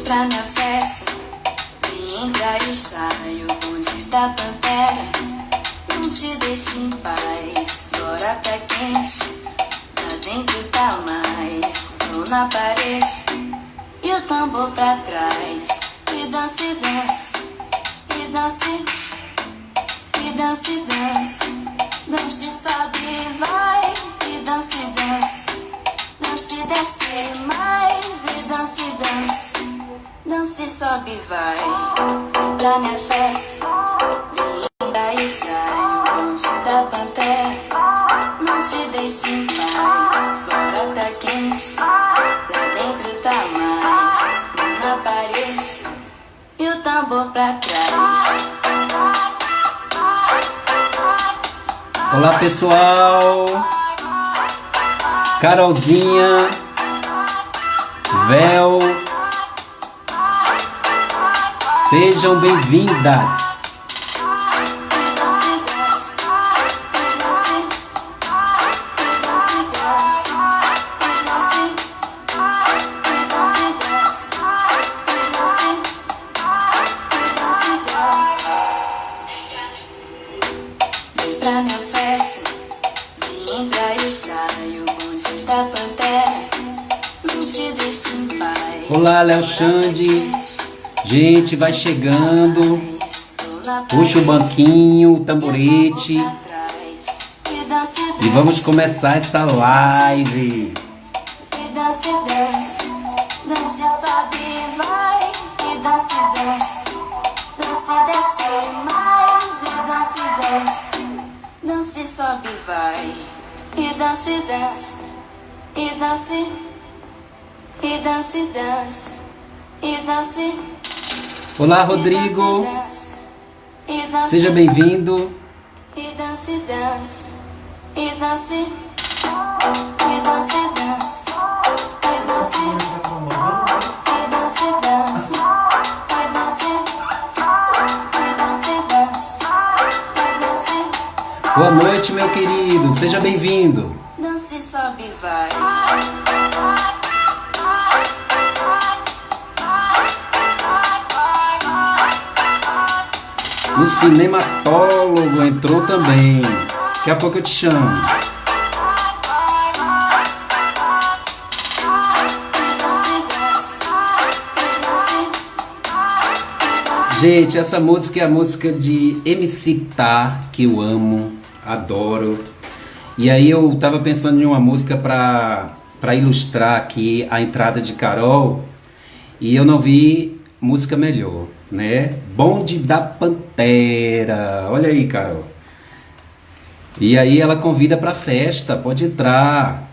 pra minha festa, vem entrar e sai o bonde da pantera. Não te deixe em paz, fora tá quente, lá dentro tá mais. Tô na parede e o tambor pra trás. E dança, e dança, e dança, e dança, e dança. Dança e sobe e vai, e dança, e dança. Dança e desce mais, e dança, e dança. Dança e sobe e vai, vem pra minha festa, vem daí sai o bonde da pantera. Não te deixe em paz, fora tá quente, lá dentro tá mais. Mão na parede e o tambor pra trás. Olá pessoal, Carolzinha, Vel, sejam bem-vindas. Pra minha festa, vem entrar e sai o bonde da pantera. Não te deixe em paz. Olá, Léo Xande. Gente, vai chegando. Puxa o banquinho, o tamborete. E vamos começar essa live. E dança, e dança. Dança e sobe e vai. E dança, e dança. Dança e desce mais. E dança, e dança. Dança e sobe e vai. E dança, e dança. E dança, e dança, e dança. E dança. Olá, Rodrigo. E dança, Seja bem-vindo. e dança, e dança. E dança, e dança, e dança. E dança, e dança, e dança. E dança, e dança, e dança. E dança. Boa noite, meu querido. Seja bem-vindo. Dança e sobe e vai. O cinematólogo entrou também. Daqui a pouco eu te chamo. Gente, essa música é a música de MC Tá, que eu amo, adoro. E aí eu tava pensando em uma música para ilustrar aqui a entrada de Carol, e eu não vi música melhor, né? Bonde da Pantera. Olha aí, Carol. E aí ela convida pra festa, pode entrar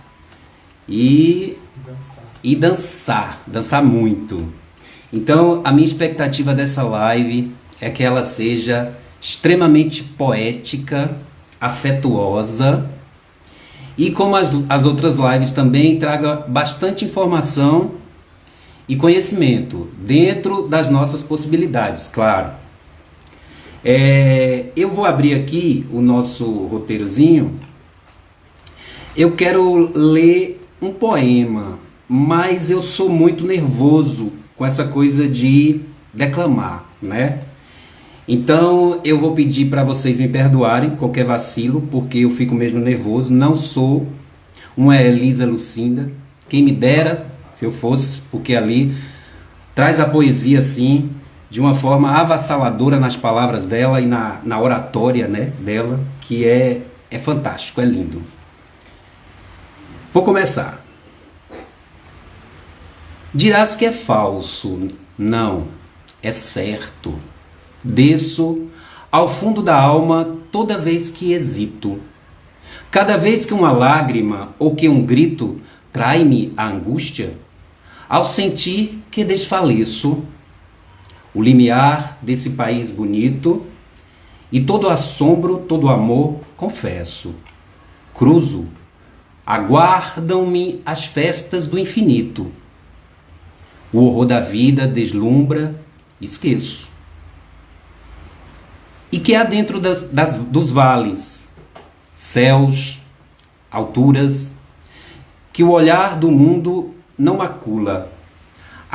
e dançar muito. Então, a minha expectativa dessa live é que ela seja extremamente poética, afetuosa e, como as outras lives também, traga bastante informação e conhecimento dentro das nossas possibilidades, claro. Eu vou abrir aqui o nosso roteirozinho. Eu quero ler um poema, mas eu sou muito nervoso com essa coisa de declamar, né? Então eu vou pedir para vocês me perdoarem qualquer vacilo, porque eu fico mesmo nervoso. Não sou uma Elisa Lucinda, quem me dera se eu fosse, porque ali traz a poesia assim, de uma forma avassaladora nas palavras dela e na oratória, né, dela, que é fantástico, é lindo. Vou começar. Dirás que é falso. Não, é certo. Desço ao fundo da alma toda vez que hesito. Cada vez que uma lágrima ou que um grito trai-me a angústia, ao sentir que desfaleço, o limiar desse país bonito e todo assombro, todo amor, confesso. Cruzo, aguardam-me as festas do infinito. O horror da vida deslumbra, esqueço. E que há dentro dos vales, céus, alturas, que o olhar do mundo não macula.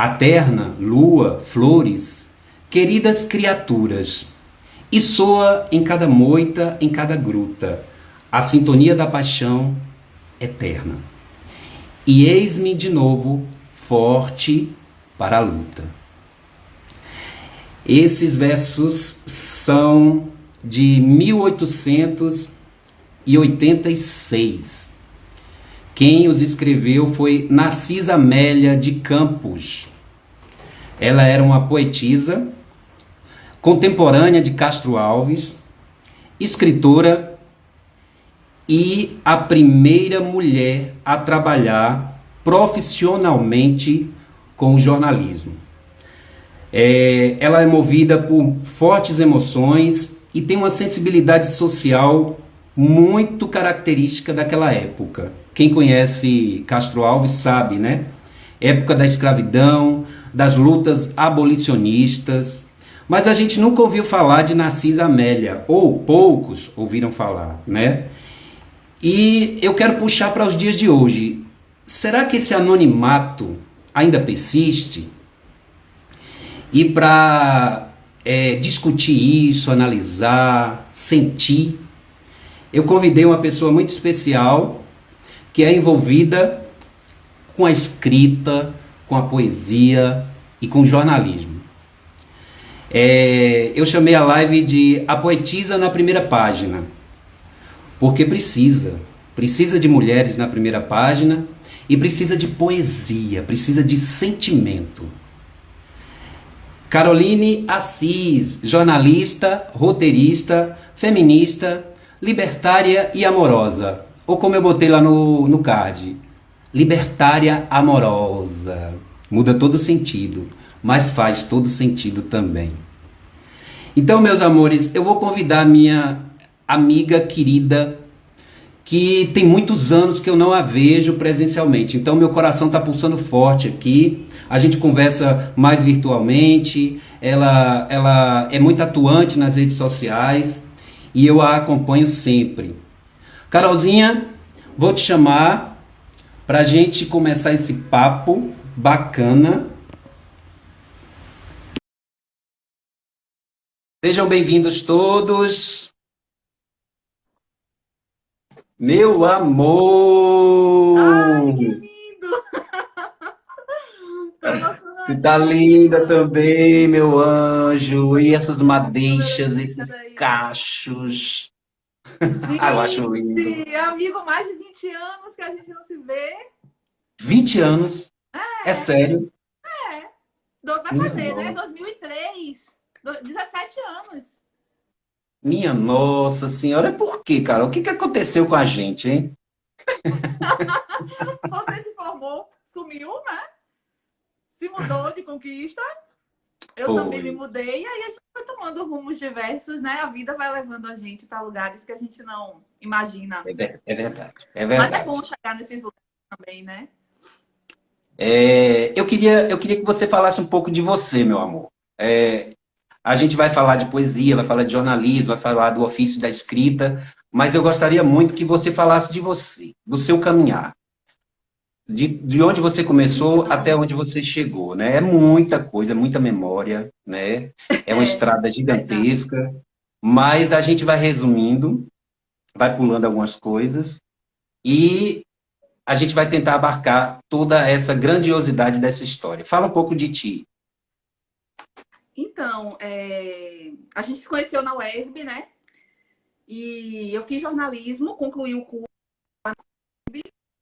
A terna, lua, flores, queridas criaturas, e soa em cada moita, em cada gruta, a sintonia da paixão eterna. E eis-me de novo, forte para a luta. Esses versos são de 1886. Quem os escreveu foi Narcisa Amélia de Campos. Ela era uma poetisa, contemporânea de Castro Alves, escritora e a primeira mulher a trabalhar profissionalmente com o jornalismo. Ela é movida por fortes emoções e tem uma sensibilidade social muito característica daquela época. Quem conhece Castro Alves sabe, né? Época da escravidão, das lutas abolicionistas. Mas a gente nunca ouviu falar de Narcisa Amélia, ou poucos ouviram falar, né? E eu quero puxar para os dias de hoje. Será que esse anonimato ainda persiste? E para discutir isso, analisar, sentir, eu convidei uma pessoa muito especial que é envolvida com a escrita, com a poesia e com o jornalismo. Eu chamei a live de A Poetisa na Primeira Página, porque precisa de mulheres na primeira página e precisa de poesia, precisa de sentimento. Caroline Assis, jornalista, roteirista, feminista, libertária e amorosa. Ou como eu botei lá no card, libertária amorosa. Muda todo sentido, mas faz todo sentido também. Então, meus amores, eu vou convidar minha amiga querida, que tem muitos anos que eu não a vejo presencialmente. Então, meu coração está pulsando forte aqui. A gente conversa mais virtualmente. Ela é muito atuante nas redes sociais e eu a acompanho sempre. Carolzinha, vou te chamar para a gente começar esse papo bacana. Sejam bem-vindos todos. Meu amor! Ai, que lindo! Tô Você tá linda também, meu anjo. E essas madeixas, esses cachos. Ah, eu acho lindo. Gente, amigo, mais de 20 anos que a gente não se vê. 20 anos? É sério? Vai Minha fazer, né? nossa. 2003. 17 anos. Minha nossa senhora, por quê, cara? O que aconteceu com a gente, hein? Você se formou, sumiu, né? Se mudou de conquista. Eu também me Foi. mudei. E aí a gente foi tomando rumos diversos, né? A vida vai levando a gente para lugares que a gente não imagina. É verdade. É Mas é bom verdade. chegar nesses lugares também, né? Eu queria que você falasse um pouco de você, meu amor. A gente vai falar de poesia, vai falar de jornalismo, vai falar do ofício da escrita, mas eu gostaria muito que você falasse de você, do seu caminhar, de onde você começou até onde você chegou, né? É muita coisa, é muita memória, né? É uma É, estrada verdade. gigantesca, mas a gente vai resumindo, vai pulando algumas coisas e a gente vai tentar abarcar toda essa grandiosidade dessa história. Fala um pouco de ti. Então, a gente se conheceu na UESB, né? E eu fiz jornalismo, concluí o curso.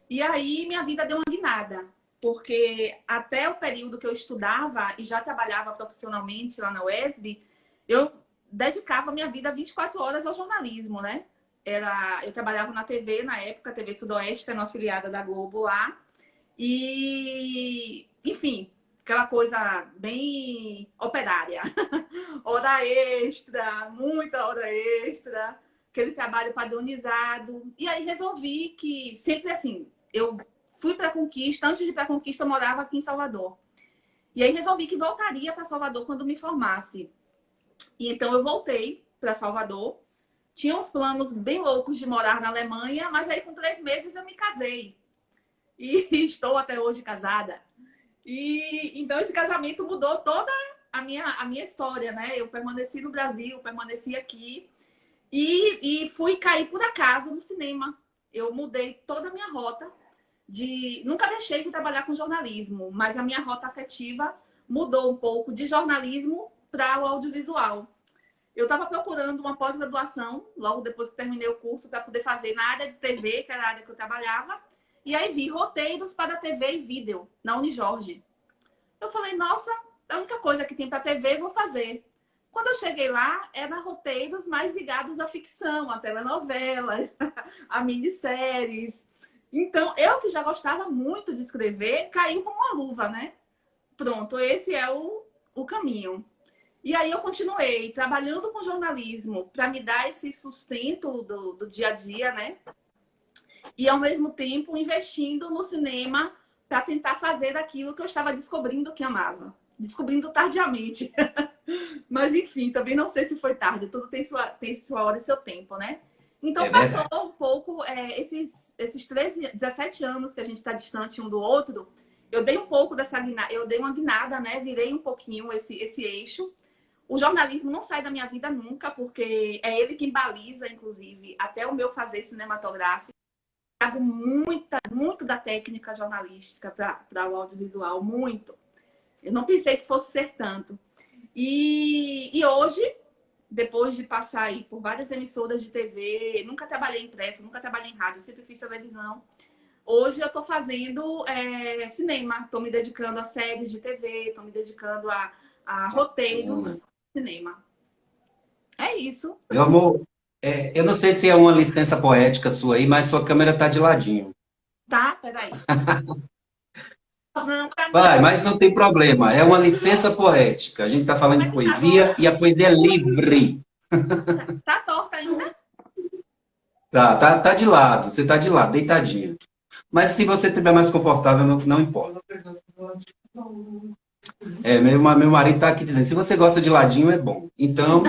E aí minha vida deu uma guinada. Porque até o período que eu estudava e já trabalhava profissionalmente lá na UESB, eu dedicava minha vida 24 horas ao jornalismo, né? Eu trabalhava na TV, na época, TV Sudoeste, que era uma afiliada da Globo lá. E, enfim, aquela coisa bem operária. Hora extra, muita hora extra, aquele trabalho padronizado. E aí resolvi que, sempre assim, eu fui para a Conquista, antes de ir para a Conquista eu morava aqui em Salvador. E aí resolvi que voltaria para Salvador quando me formasse. E então eu voltei para Salvador. Tinha uns planos bem loucos de morar na Alemanha, mas aí com 3 meses eu me casei. E estou até hoje casada. E então esse casamento mudou toda a minha história, né? Eu permaneci no Brasil, permaneci aqui e fui cair por acaso no cinema. Eu mudei toda a minha rota nunca deixei de trabalhar com jornalismo, mas a minha rota afetiva mudou um pouco de jornalismo para o audiovisual. Eu estava procurando uma pós-graduação, logo depois que terminei o curso, para poder fazer na área de TV, que era a área que eu trabalhava. E aí vi roteiros para TV e vídeo, na Unijorge. Eu falei, nossa, a única coisa que tem para TV, vou fazer. Quando eu cheguei lá, eram roteiros mais ligados à ficção, a telenovelas, a minisséries. Então, eu que já gostava muito de escrever, caiu como uma luva, né? Pronto, esse é o caminho. E aí eu continuei trabalhando com jornalismo para me dar esse sustento do dia a dia, né? E ao mesmo tempo investindo no cinema para tentar fazer aquilo que eu estava descobrindo que amava. Descobrindo tardiamente. Mas enfim, também não sei se foi tarde. Tudo tem sua hora e seu tempo, né? Então passou um pouco esses 17 anos que a gente está distante um do outro. Eu dei um pouco dessa guinada, eu dei uma guinada, né? Virei um pouquinho esse eixo. O jornalismo não sai da minha vida nunca, porque é ele quem baliza, inclusive, até o meu fazer cinematográfico. Trago muito da técnica jornalística para o audiovisual, muito. Eu não pensei que fosse ser tanto. E hoje, depois de passar aí por várias emissoras de TV, nunca trabalhei em impresso, nunca trabalhei em rádio, sempre fiz televisão. Hoje eu estou fazendo cinema, estou me dedicando a séries de TV, estou me dedicando a roteiros de cinema. É isso. Meu amor, eu não sei se é uma licença poética sua aí, mas sua câmera tá de ladinho. Tá? Peraí. Não, Vai, mas não tem problema. É uma licença poética. A gente está falando de poesia e a poesia é livre. Tá torta ainda? Tá de lado. Você tá de lado, deitadinha. Mas se você estiver mais confortável, não importa. Meu marido tá aqui dizendo, se você gosta de ladinho, é bom. Então,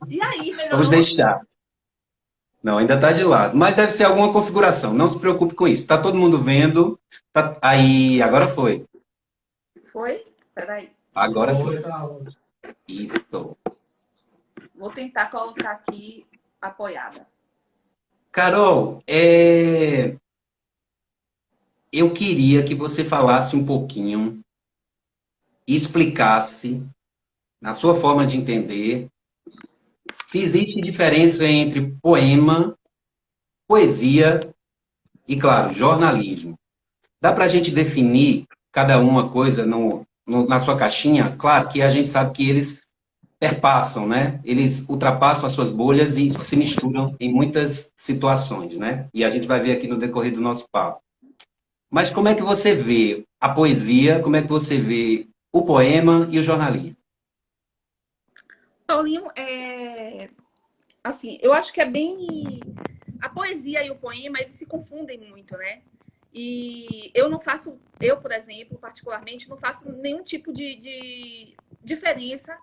E aí, vamos melhorou? deixar. Não, ainda tá de lado. Mas deve ser alguma configuração. Não se preocupe com isso. Tá todo mundo vendo. Aí, agora foi. Foi? Peraí. Agora foi. Isso. Vou tentar colocar aqui apoiada. Carol, eu queria que você falasse um pouquinho e explicasse, na sua forma de entender, se existe diferença entre poema, poesia e, claro, jornalismo. Dá para a gente definir cada uma coisa na sua caixinha? Claro que a gente sabe que eles perpassam, né? Eles ultrapassam as suas bolhas e se misturam em muitas situações, né? E a gente vai ver aqui no decorrer do nosso papo. Mas como é que você vê a poesia, como é que você vê o poema e o jornalismo? Paulinho, assim, eu acho que é bem... A poesia e o poema, eles se confundem muito, né? E eu, por exemplo, particularmente, não faço nenhum tipo de diferença,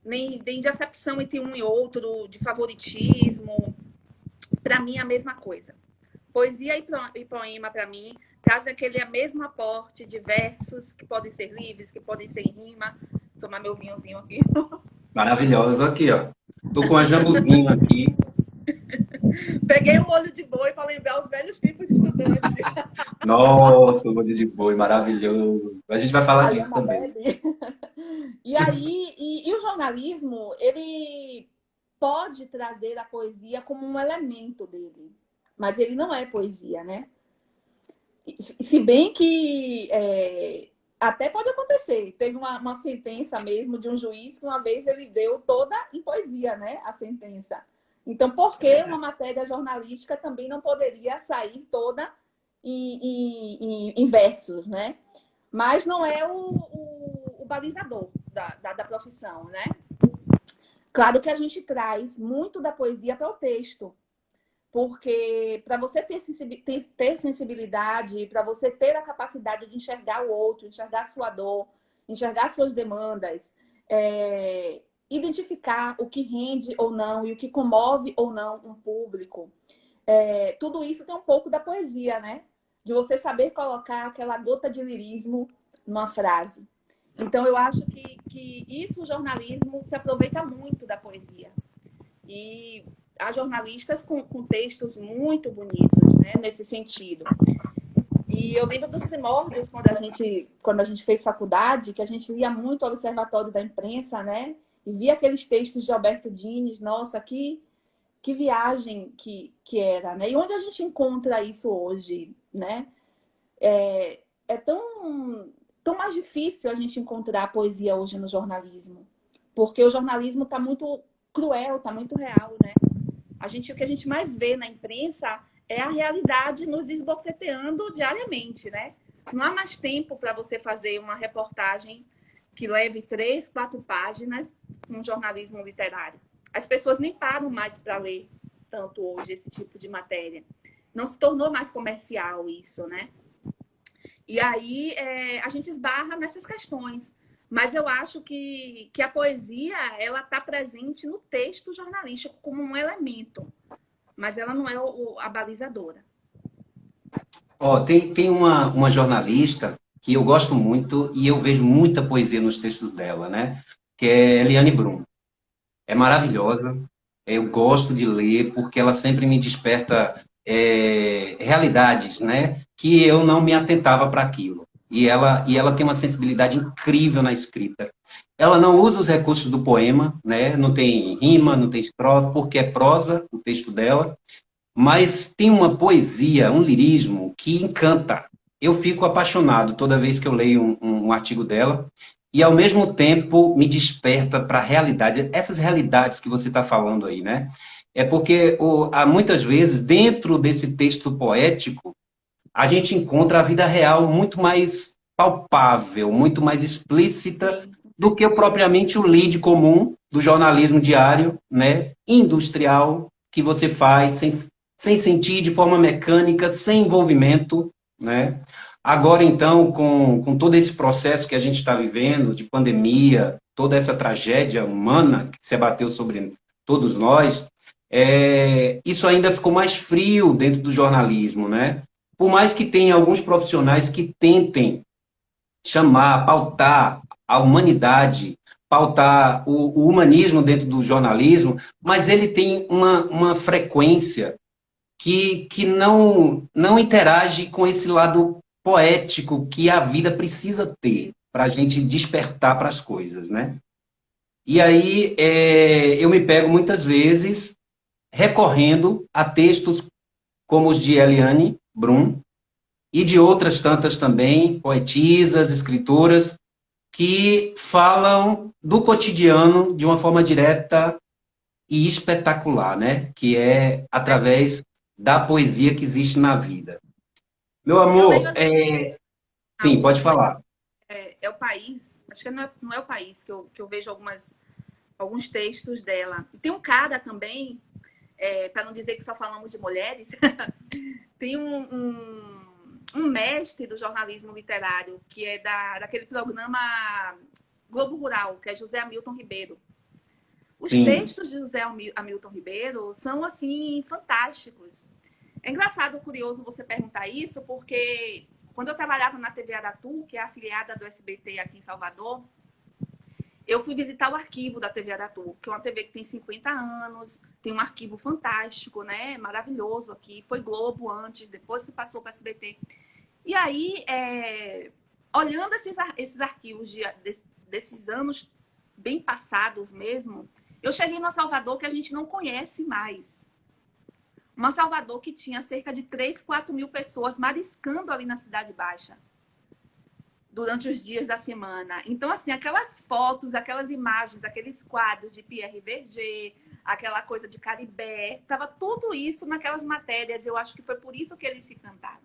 nem de acepção entre um e outro, de favoritismo. Para mim, é a mesma coisa. Poesia e poema, para mim, trazem aquele mesmo aporte de versos que podem ser livres, que podem ser em rima. Vou tomar meu vinhozinho aqui. Maravilhoso, aqui, ó. Tô com a jambuzinho aqui. Peguei um olho de boi para lembrar os velhos tempos de estudante. Nossa, o olho de boi, maravilhoso. A gente vai falar disso também. E aí, o jornalismo, ele pode trazer a poesia como um elemento dele, mas ele não é poesia, né? Se bem que até pode acontecer. Teve uma sentença mesmo de um juiz que uma vez ele deu toda em poesia, né? A sentença. Então, por que uma matéria jornalística também não poderia sair toda em versos, né? Mas não é o balizador da profissão, né? Claro que a gente traz muito da poesia para o texto, porque para você ter sensibilidade, para você ter a capacidade de enxergar o outro, enxergar a sua dor, enxergar suas demandas, identificar o que rende ou não e o que comove ou não um público, tudo isso tem um pouco da poesia, né? De você saber colocar aquela gota de lirismo numa frase. Então, eu acho que isso, o jornalismo, se aproveita muito da poesia. E há jornalistas com textos muito bonitos, né, nesse sentido. E eu lembro dos primórdios, quando a gente fez faculdade, que a gente lia muito o Observatório da Imprensa, né? E via aqueles textos de Alberto Dines. Nossa, que viagem que era, né? E onde a gente encontra isso hoje, né? É tão mais difícil a gente encontrar a poesia hoje no jornalismo. Porque o jornalismo está muito cruel, está muito real, né? O que a gente mais vê na imprensa é a realidade nos esbofeteando diariamente, né? Não há mais tempo para você fazer uma reportagem que leve 3, 4 páginas num jornalismo literário. As pessoas nem param mais para ler tanto hoje esse tipo de matéria. Não se tornou mais comercial isso, né? E aí a gente esbarra nessas questões. Mas eu acho que a poesia ela está presente no texto jornalístico como um elemento. Mas ela não é a balizadora. Ó, tem uma jornalista que eu gosto muito e eu vejo muita poesia nos textos dela, né? Que é Eliane Brum. É maravilhosa. Eu gosto de ler porque ela sempre me desperta realidades, né? Que eu não me atentava para aquilo. E ela tem uma sensibilidade incrível na escrita. Ela não usa os recursos do poema, né? Não tem rima, não tem estrofe, porque é prosa o texto dela. Mas tem uma poesia, um lirismo que encanta. Eu fico apaixonado toda vez que eu leio um artigo dela e, ao mesmo tempo, me desperta para a realidade. Essas realidades que você está falando aí, né? É porque há muitas vezes, dentro desse texto poético, a gente encontra a vida real muito mais palpável, muito mais explícita do que propriamente o lead comum do jornalismo diário, né? Industrial, que você faz sem sentir, de forma mecânica, sem envolvimento, né? Agora, então, com todo esse processo que a gente está vivendo, de pandemia, toda essa tragédia humana que se abateu sobre todos nós, isso ainda ficou mais frio dentro do jornalismo, né? Por mais que tenha alguns profissionais que tentem chamar, pautar a humanidade, pautar o humanismo dentro do jornalismo, mas ele tem uma frequência que não interage com esse lado poético que a vida precisa ter para a gente despertar para as coisas, né? E aí eu me pego muitas vezes recorrendo a textos como os de Eliane Brum e de outras tantas também, poetisas, escritoras, que falam do cotidiano de uma forma direta e espetacular, né? Que é através da poesia que existe na vida. Meu Eu leio amor, assim, sim, pode mas falar. é o país, acho que não é o país que eu vejo alguns textos dela. E tem um cara também, para não dizer que só falamos de mulheres, tem um mestre do jornalismo literário, que é daquele programa Globo Rural, que é José Hamilton Ribeiro. Os Sim, textos de José Hamilton Ribeiro são, assim, fantásticos. É engraçado, curioso você perguntar isso, porque quando eu trabalhava na TV Aratu, que é afiliada do SBT aqui em Salvador, eu fui visitar o arquivo da TV Aratu, que é uma TV que tem 50 anos, tem um arquivo fantástico, né? Maravilhoso aqui. Foi Globo antes, depois que passou para o SBT. E aí, olhando esses arquivos desses anos bem passados mesmo, eu cheguei no Salvador que a gente não conhece mais. Uma Salvador que tinha cerca de 3, 4 mil pessoas mariscando ali na Cidade Baixa durante os dias da semana. Então, assim, aquelas fotos, aquelas imagens, aqueles quadros de Pierre Verger, aquela coisa de Caribé, estava tudo isso naquelas matérias. Eu acho que foi por isso que eles se cantaram.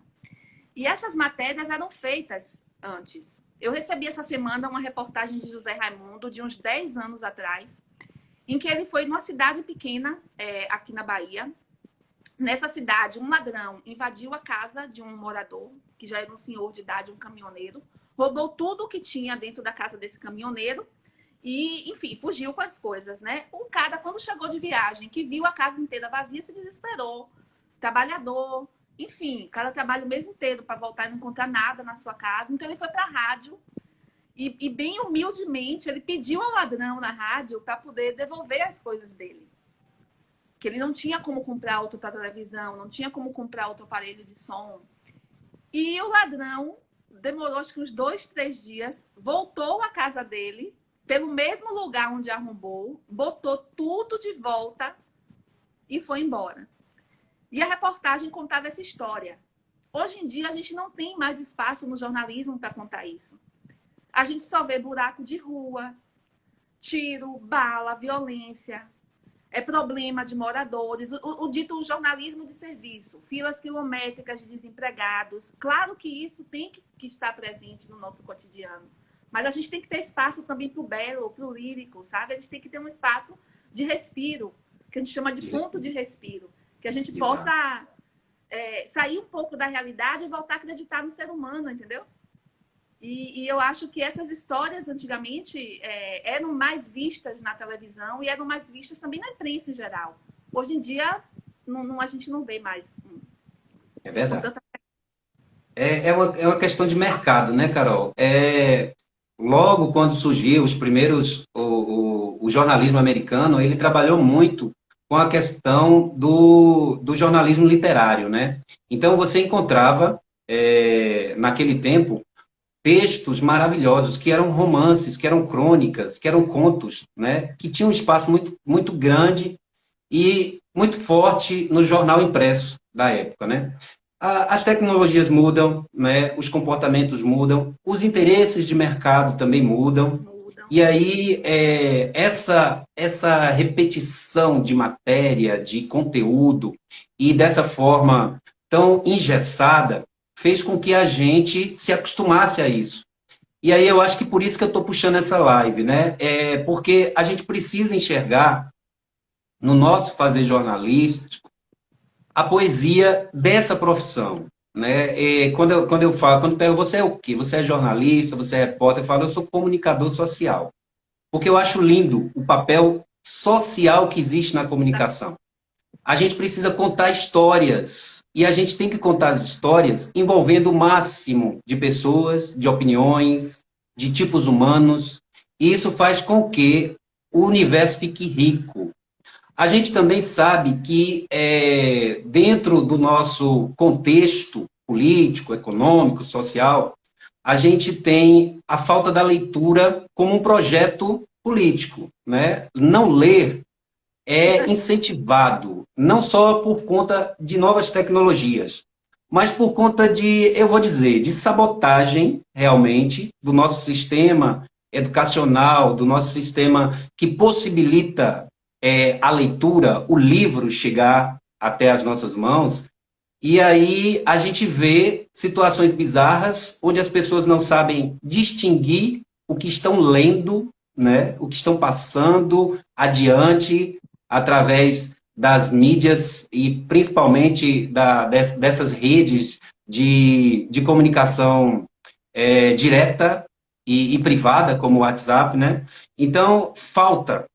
E essas matérias eram feitas antes. Eu recebi essa semana uma reportagem de José Raimundo, de uns 10 anos atrás, em que ele foi numa cidade pequena, aqui na Bahia. Nessa cidade, um ladrão invadiu a casa de um morador, que já era um senhor de idade, um caminhoneiro, roubou tudo o que tinha dentro da casa desse caminhoneiro e, enfim, fugiu com as coisas, né? Um cara, quando chegou de viagem, que viu a casa inteira vazia, se desesperou. Trabalhador, Enfim, o cara trabalha o mês inteiro para voltar e não encontrar nada na sua casa. Então ele foi para a rádio e bem humildemente ele pediu ao ladrão na rádio para poder devolver as coisas dele. Que ele não tinha como comprar outra televisão, não tinha como comprar outro aparelho de som. E o ladrão demorou acho que uns 2, 3 dias, voltou à casa dele, pelo mesmo lugar onde arrombou, botou tudo de volta e foi embora. E a reportagem contava essa história. Hoje em dia, a gente não tem mais espaço no jornalismo para contar isso. A gente só vê buraco de rua, tiro, bala, violência, problema de moradores, o dito jornalismo de serviço, filas quilométricas de desempregados. Claro que isso tem que estar presente no nosso cotidiano. Mas a gente tem que ter espaço também para o belo, para o lírico, sabe? A gente tem que ter um espaço de respiro, que a gente chama de ponto de respiro. Que a gente possa sair um pouco da realidade e voltar a acreditar no ser humano, entendeu? E eu acho que essas histórias, antigamente, eram mais vistas na televisão e eram mais vistas também na imprensa em geral. Hoje em dia, a gente não vê mais. É verdade. É uma questão de mercado, né, Carol? Logo quando surgiu os primeiros, o jornalismo americano, ele trabalhou muito com a questão do jornalismo literário, né? Então você encontrava, naquele tempo, textos maravilhosos, que eram romances, que eram crônicas, que eram contos, né? Que tinham um espaço muito, muito grande e muito forte no jornal impresso da época, né? As tecnologias mudam, né? Os comportamentos mudam, os interesses de mercado também mudam. E aí, essa repetição de matéria, de conteúdo, e dessa forma tão engessada, fez com que a gente se acostumasse a isso. E aí eu acho que por isso que eu estou puxando essa live, né? Porque a gente precisa enxergar, no nosso fazer jornalístico, a poesia dessa profissão, né? Quando eu falo, quando eu pergunto, você é o quê? Você é jornalista, você é repórter? Eu falo, eu sou comunicador social. Porque eu acho lindo o papel social que existe na comunicação. A gente precisa contar histórias. E a gente tem que contar as histórias envolvendo o máximo de pessoas, de opiniões, de tipos humanos. E isso faz com que o universo fique rico. A gente também sabe que, dentro do nosso contexto político, econômico, social, a gente tem a falta da leitura como um projeto político, né? Não ler é incentivado, não só por conta de novas tecnologias, mas por conta de, eu vou dizer, de sabotagem, realmente, do nosso sistema educacional, do nosso sistema que possibilita a leitura, o livro chegar até as nossas mãos. E aí a gente vê situações bizarras onde as pessoas não sabem distinguir o que estão lendo, né? O que estão passando adiante através das mídias e principalmente dessas redes de comunicação direta e privada, como o WhatsApp, né? Então, falta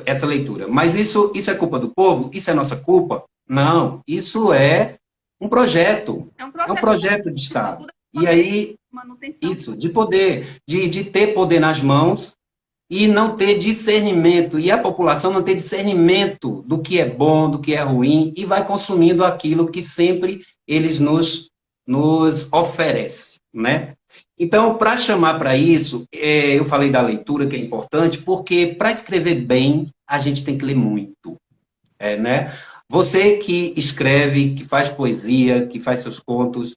essa leitura. Mas isso é culpa do povo? Isso é nossa culpa? Não, isso é um projeto. É um projeto de Estado. E aí, isso, de poder, de ter poder nas mãos e não ter discernimento. E a população não ter discernimento do que é bom, do que é ruim, e vai consumindo aquilo que sempre eles nos oferecem, né? Então, para chamar para isso, eu falei da leitura, que é importante, porque para escrever bem, a gente tem que ler muito, né? Você que escreve, que faz poesia, que faz seus contos,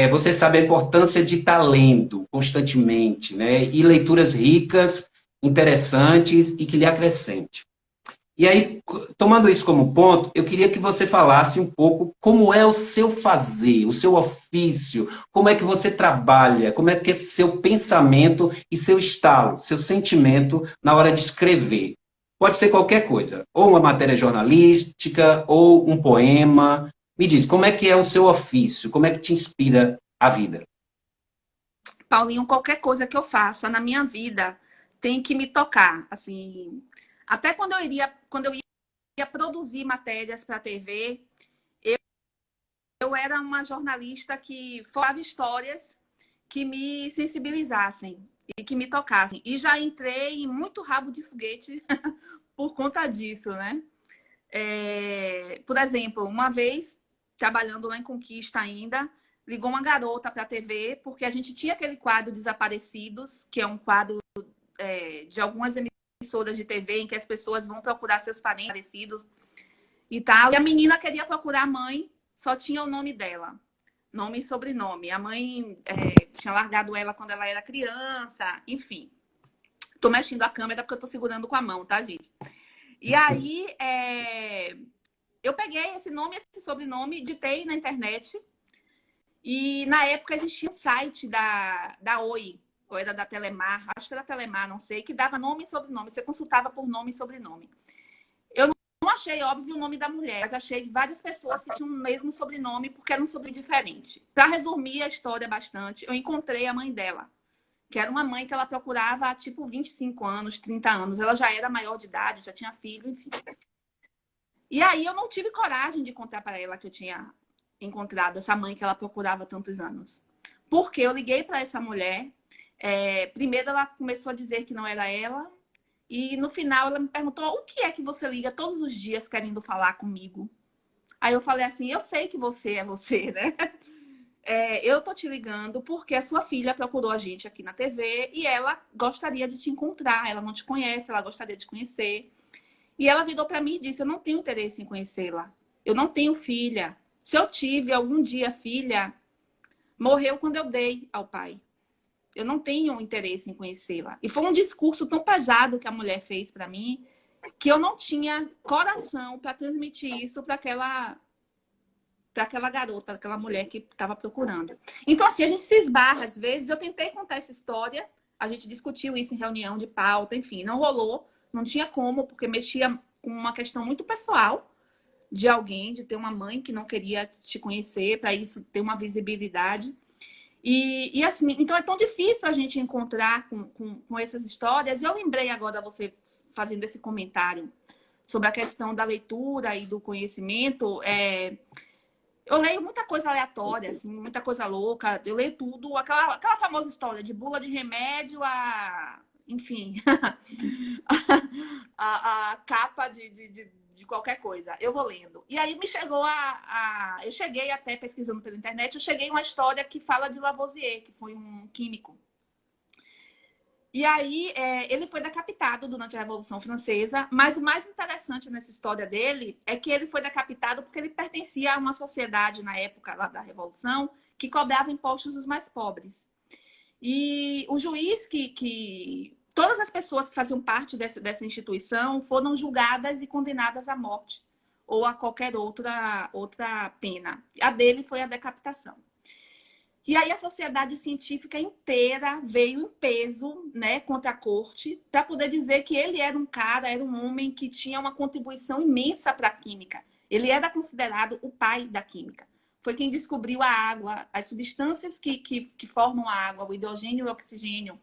você sabe a importância de estar lendo constantemente, né? E leituras ricas, interessantes e que lhe acrescente. E aí, tomando isso como ponto, eu queria que você falasse um pouco como é o seu fazer, o seu ofício, como é que você trabalha, como é que é seu pensamento e seu estalo, seu sentimento na hora de escrever. Pode ser qualquer coisa, ou uma matéria jornalística, ou um poema. Me diz, como é que é o seu ofício? Como é que te inspira a vida? Paulinho, qualquer coisa que eu faça na minha vida tem que me tocar, assim. Até quando eu ia produzir matérias para a TV, eu era uma jornalista que falava histórias que me sensibilizassem e que me tocassem. E já entrei em muito rabo de foguete por conta disso, né? Por exemplo, uma vez, trabalhando lá em Conquista ainda, ligou uma garota para a TV, porque a gente tinha aquele quadro Desaparecidos, que é um quadro de algumas emissoras de TV em que as pessoas vão procurar seus parentes parecidos e tal. E a menina queria procurar a mãe, só tinha o nome dela, nome e sobrenome. A mãe tinha largado ela quando ela era criança, enfim. Tô mexendo a câmera porque eu tô segurando com a mão, tá, gente? E aí, eu peguei esse nome, esse sobrenome, digitei na internet. E na época existia um site da Oi, ou era da Telemar, acho que era Telemar, não sei, que dava nome e sobrenome. Você consultava por nome e sobrenome. Eu não achei, óbvio, o nome da mulher, mas achei várias pessoas que tinham o mesmo sobrenome, porque era um sobrenome diferente. Para resumir a história bastante, eu encontrei a mãe dela, que era uma mãe que ela procurava há, tipo, 25 anos, 30 anos. Ela já era maior de idade, já tinha filho, enfim. E aí eu não tive coragem de contar para ela que eu tinha encontrado essa mãe que ela procurava há tantos anos. Porque eu liguei para essa mulher, primeiro ela começou a dizer que não era ela, e no final ela me perguntou: o que é que você liga todos os dias querendo falar comigo? Aí eu falei assim: eu sei que você é você, né? Eu tô te ligando porque a sua filha procurou a gente aqui na TV e ela gostaria de te encontrar. Ela não te conhece, ela gostaria de conhecer. E ela virou para mim e disse: eu não tenho interesse em conhecê-la. Eu não tenho filha. Se eu tive algum dia filha, morreu quando eu dei ao pai. Eu não tenho interesse em conhecê-la. E foi um discurso tão pesado que a mulher fez para mim, que eu não tinha coração para transmitir isso para aquela garota, aquela mulher que estava procurando. Então, assim, a gente se esbarra às vezes. Eu tentei contar essa história, a gente discutiu isso em reunião de pauta, enfim, não rolou, não tinha como, porque mexia com uma questão muito pessoal de alguém, de ter uma mãe que não queria te conhecer, para isso ter uma visibilidade. E assim, então é tão difícil a gente encontrar com essas histórias. E eu lembrei agora, você fazendo esse comentário sobre a questão da leitura e do conhecimento. Eu leio muita coisa aleatória, assim, muita coisa louca. Eu leio tudo. Aquela famosa história de bula de remédio enfim, a capa de qualquer coisa. Eu vou lendo. E aí me chegou eu cheguei até pesquisando pela internet, eu cheguei a uma história que fala de Lavoisier, que foi um químico. E aí, ele foi decapitado durante a Revolução Francesa, mas o mais interessante nessa história dele é que ele foi decapitado porque ele pertencia a uma sociedade, na época lá da Revolução, que cobrava impostos dos mais pobres. E o juiz todas as pessoas que faziam parte dessa instituição foram julgadas e condenadas à morte ou a qualquer outra pena. A dele foi a decapitação. E aí a sociedade científica inteira veio em peso, né, contra a corte, para poder dizer que ele era um homem que tinha uma contribuição imensa para a química. Ele era considerado o pai da química. Foi quem descobriu a água, as substâncias que formam a água, o hidrogênio e o oxigênio,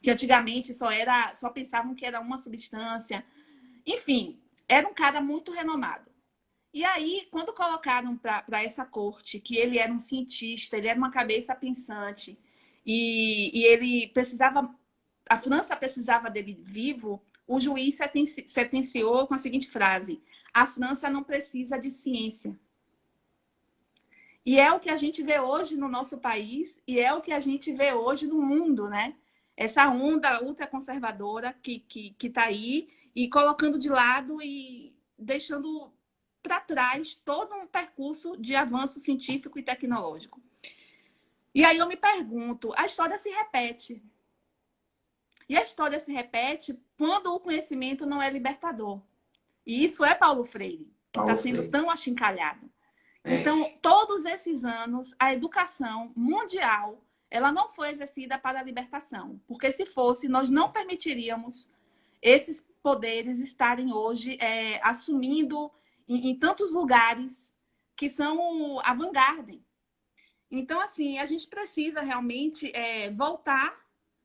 que antigamente só pensavam que era uma substância. Enfim, era um cara muito renomado. E aí, quando colocaram para essa corte que ele era um cientista, ele era uma cabeça pensante, e ele precisava, a França precisava dele vivo, o juiz sentenciou com a seguinte frase: a França não precisa de ciência. E é o que a gente vê hoje no nosso país, e é o que a gente vê hoje no mundo, né? Essa onda ultraconservadora que está aí, e colocando de lado e deixando para trás todo um percurso de avanço científico e tecnológico. E aí eu me pergunto, a história se repete. E a história se repete quando o conhecimento não é libertador. E isso é Paulo Freire, que está sendo tão achincalhado. Então, todos esses anos, a educação mundial, ela não foi exercida para a libertação. Porque se fosse, nós não permitiríamos esses poderes estarem hoje assumindo em tantos lugares que são a vanguarda. Então, assim, a gente precisa realmente voltar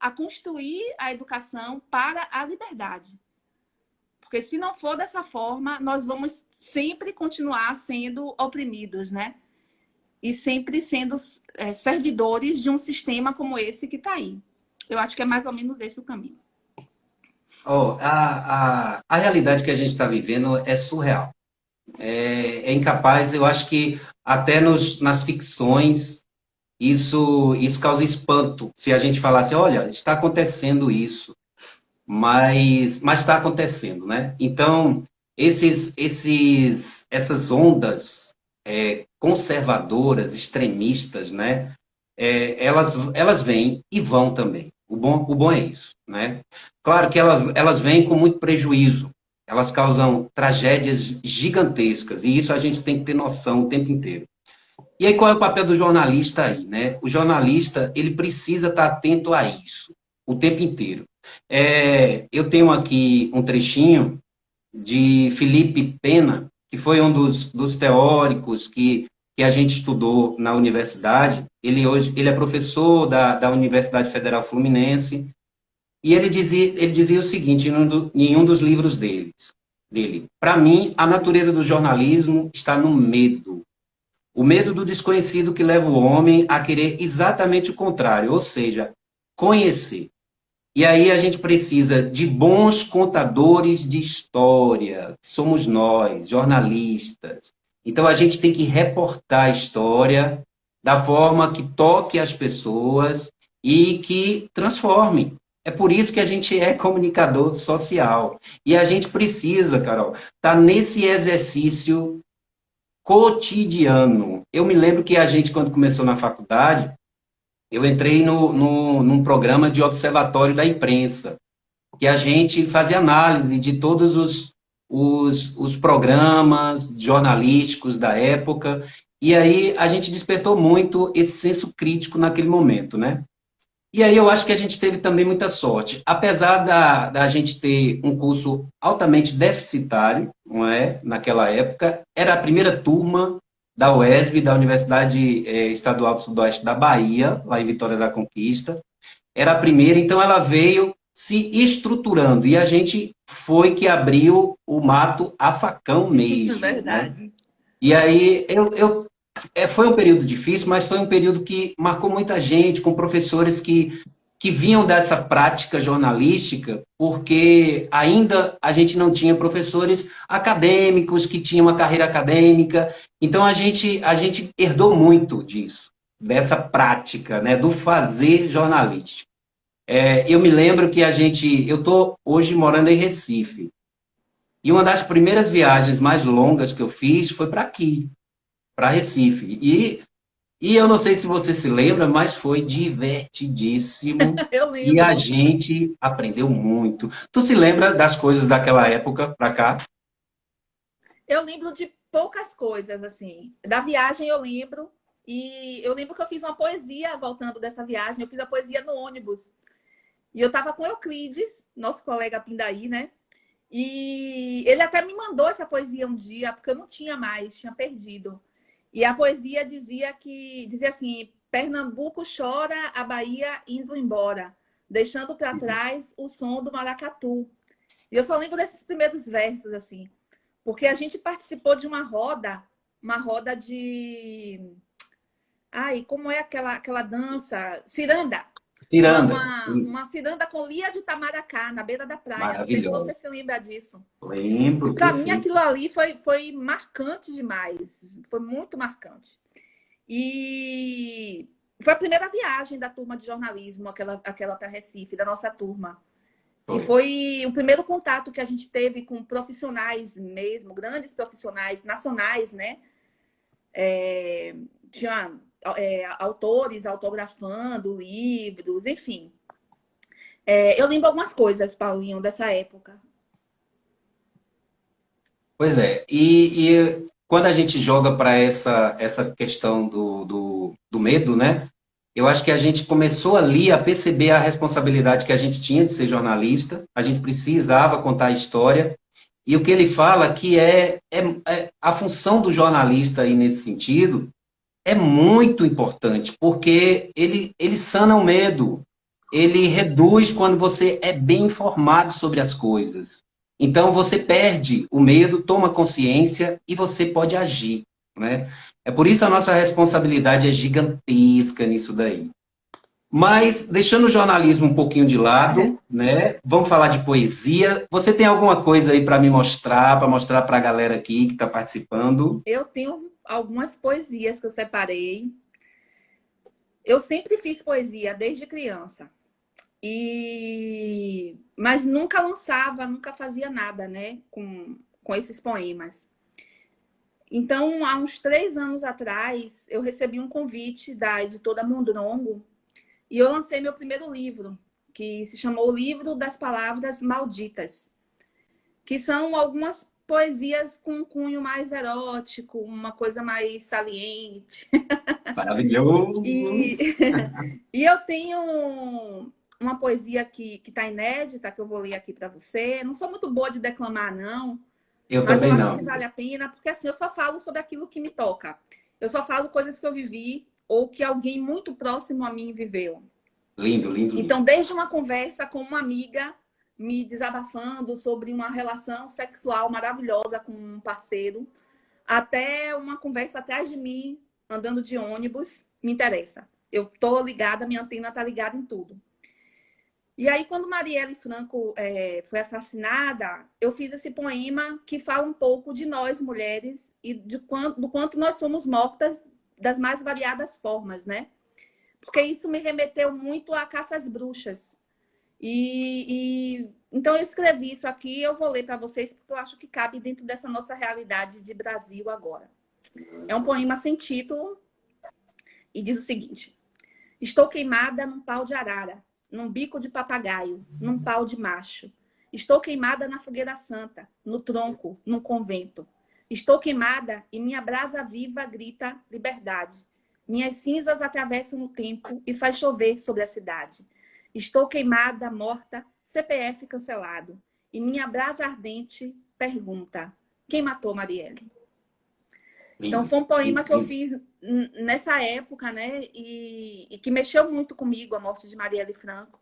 a construir a educação para a liberdade. Porque se não for dessa forma, nós vamos sempre continuar sendo oprimidos, né? e sempre sendo servidores de um sistema como esse que está aí. Eu acho que é mais ou menos esse o caminho. Oh, a realidade que a gente está vivendo é surreal. É incapaz, eu acho que até nas ficções isso causa espanto. Se a gente falasse, olha, está acontecendo isso, mas está acontecendo, né? Então, essas ondas conservadoras, extremistas, né? Elas vêm e vão também. O bom é isso, né? Claro que elas vêm com muito prejuízo. Elas causam tragédias gigantescas e isso a gente tem que ter noção o tempo inteiro. E aí qual é o papel do jornalista aí, né? O jornalista ele precisa estar atento a isso o tempo inteiro. Eu tenho aqui um trechinho de Felipe Pena, que foi um dos teóricos que a gente estudou na universidade. Ele é professor da Universidade Federal Fluminense, e ele dizia o seguinte em um dos livros dele: para mim, a natureza do jornalismo está no medo. O medo do desconhecido que leva o homem a querer exatamente o contrário, ou seja, conhecer. E aí a gente precisa de bons contadores de história, que somos nós, jornalistas. Então a gente tem que reportar a história da forma que toque as pessoas e que transforme. É por isso que a gente é comunicador social. E a gente precisa, Carol, estar nesse exercício cotidiano. Eu me lembro que a gente, quando começou na faculdade, eu entrei num programa de observatório da imprensa, que a gente fazia análise de todos os programas jornalísticos da época, e aí a gente despertou muito esse senso crítico naquele momento, né? E aí eu acho que a gente teve também muita sorte. Apesar da gente ter um curso altamente deficitário, não é? Naquela época, era a primeira turma da UESB, da Universidade Estadual do Sudoeste da Bahia, lá em Vitória da Conquista. Era a primeira, então ela veio se estruturando. E a gente foi que abriu o mato a facão mesmo, né? Verdade. E aí foi um período difícil, mas foi um período que marcou muita gente, com professores que vinham dessa prática jornalística, porque ainda a gente não tinha professores acadêmicos que tinham uma carreira acadêmica. Então a gente herdou muito disso, dessa prática, né, do fazer jornalístico. Eu me lembro que eu estou hoje morando em Recife. E uma das primeiras viagens mais longas que eu fiz foi para aqui, para Recife. E eu não sei se você se lembra, mas foi divertidíssimo Eu e a lembro. gente aprendeu muito. Tu se lembra das coisas daquela época para cá? Eu lembro de poucas coisas, assim. Da viagem eu lembro. E eu lembro que eu fiz uma poesia voltando dessa viagem. Eu fiz a poesia no ônibus. E eu tava com Euclides, nosso colega Pindaí, né? E ele até me mandou essa poesia um dia, porque eu não tinha mais, tinha perdido. E a poesia dizia assim: Pernambuco chora, a Bahia indo embora, deixando para trás o som do maracatu. E eu só lembro desses primeiros versos, assim, porque a gente participou de uma roda de. Ai, como é aquela dança? Ciranda. Ciranda. Uma ciranda com Lia de Tamaracá, na beira da praia. Não sei se Maravilhosa. você se lembra disso. E Lembro, para mim perfeito. aquilo ali foi marcante demais. Foi muito marcante. E foi a primeira viagem da turma de jornalismo, aquela para Recife, da nossa turma. E Foi. foi o primeiro contato que a gente teve com profissionais mesmo, grandes profissionais nacionais, né? Tinha autores autografando livros, enfim. Eu lembro algumas coisas, Paulinho, dessa época. Pois é. E quando a gente joga para essa questão do medo, né? Eu acho que a gente começou ali a perceber a responsabilidade que a gente tinha de ser jornalista, a gente precisava contar a história, e o que ele fala que a função do jornalista aí nesse sentido é muito importante, porque ele sana o medo, ele reduz quando você é bem informado sobre as coisas. Então você perde o medo, toma consciência e você pode agir. né? É por isso a nossa responsabilidade é gigantesca nisso daí. Mas, deixando o jornalismo um pouquinho de lado, né? Vamos falar de poesia. Você tem alguma coisa aí para mostrar para a galera aqui que está participando? Eu tenho algumas poesias que eu separei. Eu sempre fiz poesia desde criança. Mas nunca lançava, nunca fazia nada, né, com esses poemas. Então, há uns 3 anos atrás, eu recebi um convite da editora Mondrongo e eu lancei meu primeiro livro, que se chamou O Livro das Palavras Malditas, que são algumas poesias com um cunho mais erótico, uma coisa mais saliente. Maravilhoso! E, e eu tenho uma poesia que está inédita, que eu vou ler aqui para você. Não sou muito boa de declamar, não, Eu mas eu também acho não. que vale a pena, porque assim, eu só falo sobre aquilo que me toca. Eu só falo coisas que eu vivi ou que alguém muito próximo a mim viveu. Lindo, lindo, lindo. Então, desde uma conversa com uma amiga me desabafando sobre uma relação sexual maravilhosa com um parceiro, até uma conversa atrás de mim, andando de ônibus, me interessa. Eu tô ligada, minha antena tá ligada em tudo. E aí, quando Marielle Franco foi assassinada, eu fiz esse poema que fala um pouco de nós, mulheres, e do quanto nós somos mortas das mais variadas formas, né? Porque isso me remeteu muito à caça às bruxas. Então eu escrevi isso aqui e eu vou ler para vocês, porque eu acho que cabe dentro dessa nossa realidade de Brasil agora. É um poema sem título e diz o seguinte: estou queimada num pau de arara, num bico de papagaio, num pau de macho. Estou queimada na fogueira santa, no tronco, num convento. Estou queimada e minha brasa viva grita liberdade. Minhas cinzas atravessam o tempo e faz chover sobre a cidade. Estou queimada, morta, CPF cancelado. E minha brasa ardente pergunta: quem matou Marielle? Então, Lindo, foi um poema lindo, que eu lindo. fiz nessa época, né? E que mexeu muito comigo, a morte de Marielle Franco.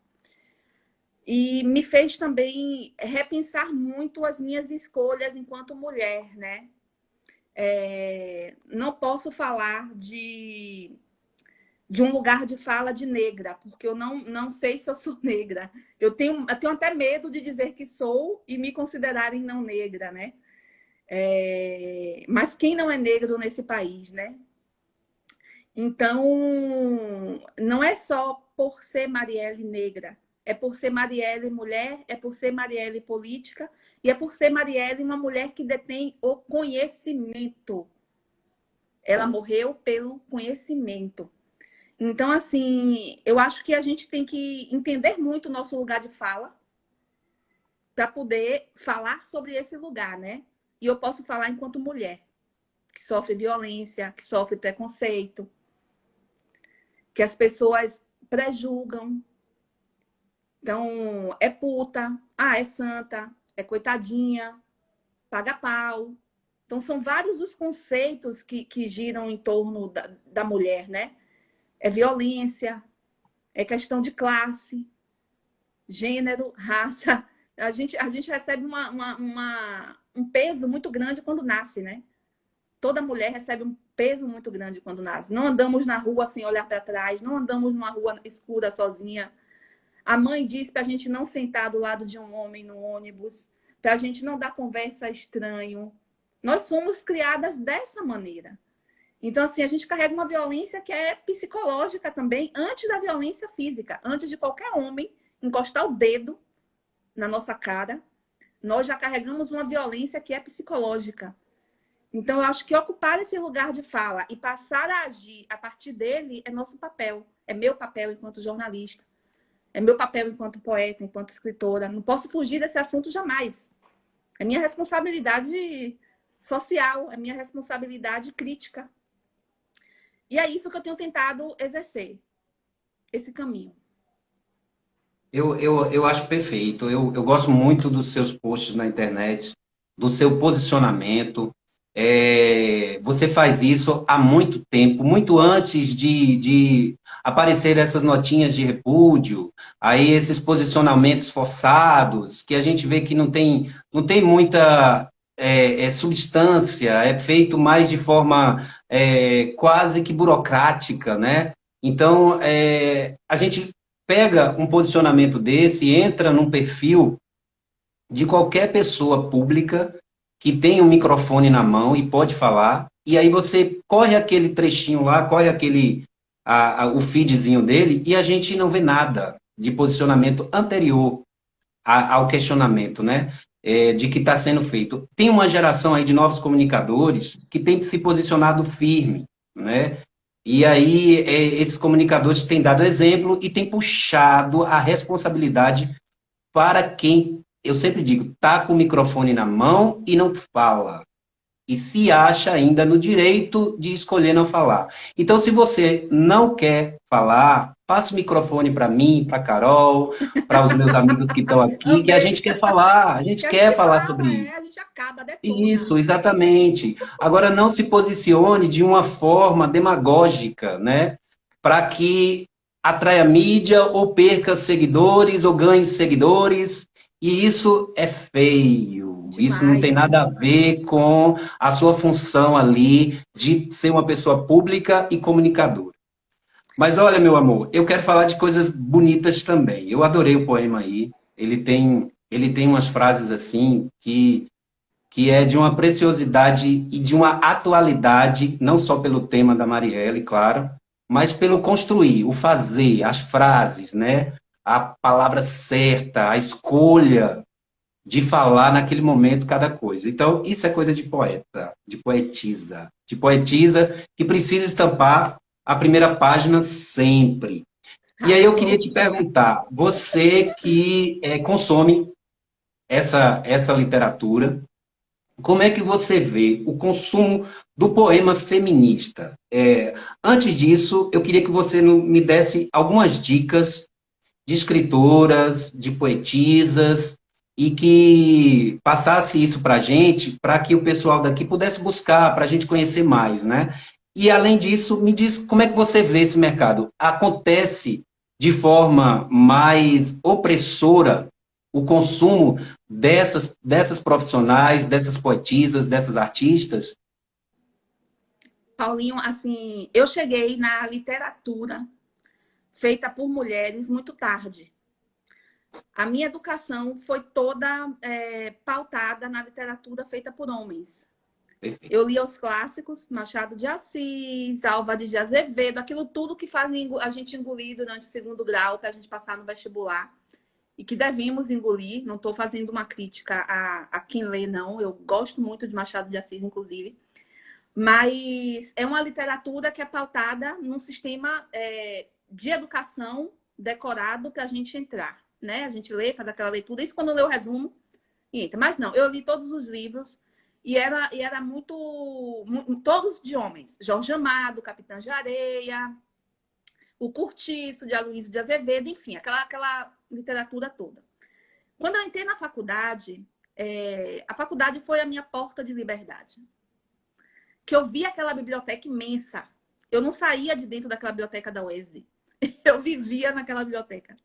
E me fez também repensar muito as minhas escolhas enquanto mulher, né? Não posso falar de um lugar de fala de negra, porque eu não sei se eu sou negra. Eu tenho até medo de dizer que sou e me considerarem não negra, né? Mas quem não é negro nesse país, né? Então, não é só por ser Marielle negra, é por ser Marielle mulher, é por ser Marielle política e é por ser Marielle uma mulher que detém o conhecimento. Ela morreu pelo conhecimento. Então, assim, eu acho que a gente tem que entender muito o nosso lugar de fala para poder falar sobre esse lugar, né? E eu posso falar enquanto mulher, que sofre violência, que sofre preconceito, que as pessoas prejulgam. Então, é puta, é santa, é coitadinha, paga pau. Então, são vários os conceitos que giram em torno da mulher, né? É violência, é questão de classe, gênero, raça. A gente recebe um peso muito grande quando nasce, né? Toda mulher recebe um peso muito grande quando nasce. Não andamos na rua sem olhar para trás, não andamos numa rua escura sozinha. A mãe diz para a gente não sentar do lado de um homem no ônibus, para a gente não dar conversa estranho. Nós somos criadas dessa maneira. Então, assim, a gente carrega uma violência que é psicológica também, antes da violência física. Antes de qualquer homem encostar o dedo na nossa cara, nós já carregamos uma violência que é psicológica. Então, eu acho que ocupar esse lugar de fala e passar a agir a partir dele é nosso papel. É meu papel enquanto jornalista. É meu papel enquanto poeta, enquanto escritora. Não posso fugir desse assunto jamais. É minha responsabilidade social, é minha responsabilidade crítica. E é isso que eu tenho tentado exercer, esse caminho. Eu acho perfeito. Eu gosto muito dos seus posts na internet, do seu posicionamento. Você faz isso há muito tempo, muito antes de aparecer essas notinhas de repúdio, aí esses posicionamentos forçados, que a gente vê que não tem muita substância, é feito mais de forma quase que burocrática, né? Então, a gente pega um posicionamento desse, entra num perfil de qualquer pessoa pública que tem um microfone na mão e pode falar, e aí você corre aquele trechinho lá, corre o feedzinho dele, e a gente não vê nada de posicionamento anterior ao questionamento, né? De que está sendo feito. Tem uma geração aí de novos comunicadores que tem se posicionado firme, né? E aí esses comunicadores têm dado exemplo e têm puxado a responsabilidade para quem, eu sempre digo, tá com o microfone na mão e não fala. E se acha ainda no direito de escolher não falar. Então, se você não quer falar, passe o microfone para mim, para Carol, para os meus amigos que estão aqui, que a gente Amei. quer falar, a gente Que a quer gente falar sobre fala, isso. a gente acaba, detona. Isso, exatamente. Agora, não se posicione de uma forma demagógica, né? Para que atraia mídia ou perca seguidores ou ganhe seguidores. E isso é feio. Isso não tem Demais. nada a ver com a sua função ali de ser uma pessoa pública e comunicadora. Mas olha, meu amor, eu quero falar de coisas bonitas também. Eu adorei o poema aí. Ele tem umas frases assim que é de uma preciosidade e de uma atualidade, não só pelo tema da Marielle, claro, mas pelo construir, o fazer, as frases, né? A palavra certa, a escolha de falar naquele momento cada coisa. Então, isso é coisa de poeta, de poetisa que precisa estampar a primeira página sempre. E aí eu queria Arrasou. te perguntar, você que consome essa literatura, como é que você vê o consumo do poema feminista? Antes disso, eu queria que você me desse algumas dicas de escritoras, de poetisas, e que passasse isso para a gente, para que o pessoal daqui pudesse buscar, para a gente conhecer mais, né? E, além disso, me diz como é que você vê esse mercado. Acontece de forma mais opressora o consumo dessas profissionais, dessas poetisas, dessas artistas? Paulinho, assim, eu cheguei na literatura feita por mulheres muito tarde. A minha educação foi toda pautada na literatura feita por homens. Perfeito. Eu lia os clássicos, Machado de Assis, Álvares de Azevedo, aquilo tudo que faz a gente engolir durante o segundo grau, para a gente passar no vestibular. E que devemos engolir. Não estou fazendo uma crítica a quem lê, não. Eu gosto muito de Machado de Assis, inclusive. Mas é uma literatura que é pautada num sistema de educação decorado para a gente entrar. Né? A gente lê, faz aquela leitura. Isso quando lê o resumo e entra. Mas não, eu li todos os livros e era muito todos de homens. Jorge Amado, Capitã de Areia, o Curtiço, de Aloysio de Azevedo, enfim, aquela literatura toda. Quando eu entrei na faculdade, a faculdade foi a minha porta de liberdade. Que eu vi aquela biblioteca imensa. Eu não saía de dentro daquela biblioteca da UESB. Eu vivia naquela biblioteca.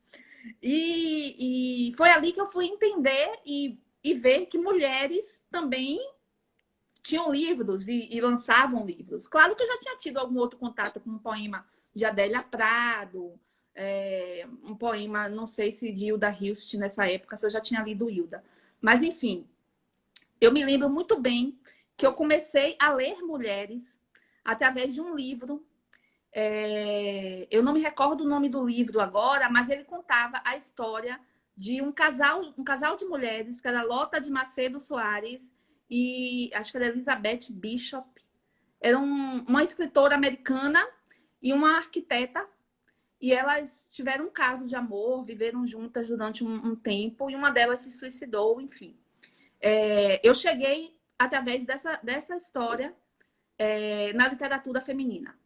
E foi ali que eu fui entender e ver que mulheres também tinham livros e lançavam livros. Claro que eu já tinha tido algum outro contato com um poema de Adélia Prado, um poema, não sei se de Hilda Hilst nessa época, se eu já tinha lido Hilda. Mas, enfim, eu me lembro muito bem que eu comecei a ler mulheres através de um livro. Eu não me recordo o nome do livro agora, mas ele contava a história de um casal de mulheres, que era Lota de Macedo Soares e acho que era Elizabeth Bishop. Era uma escritora americana e uma arquiteta. E elas tiveram um caso de amor, viveram juntas durante um tempo, e uma delas se suicidou, enfim. Eu cheguei através dessa história na literatura feminina.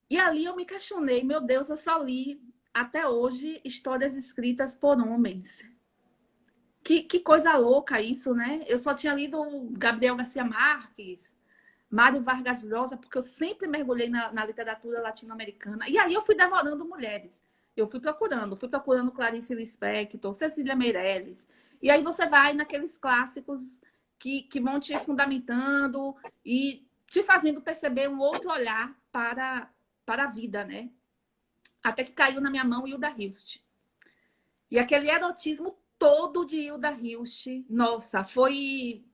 E ali eu me questionei, meu Deus, eu só li até hoje histórias escritas por homens. Que coisa louca isso, né? Eu só tinha lido Gabriel Garcia Marques, Mário Vargas Llosa, porque eu sempre mergulhei na literatura latino-americana. E aí eu fui devorando mulheres. Eu fui procurando Clarice Lispector, Cecília Meirelles. E aí você vai naqueles clássicos que vão te fundamentando e te fazendo perceber um outro olhar para a vida, né? Até que caiu na minha mão Hilda Hilst. E aquele erotismo todo de Hilda Hilst, nossa, foi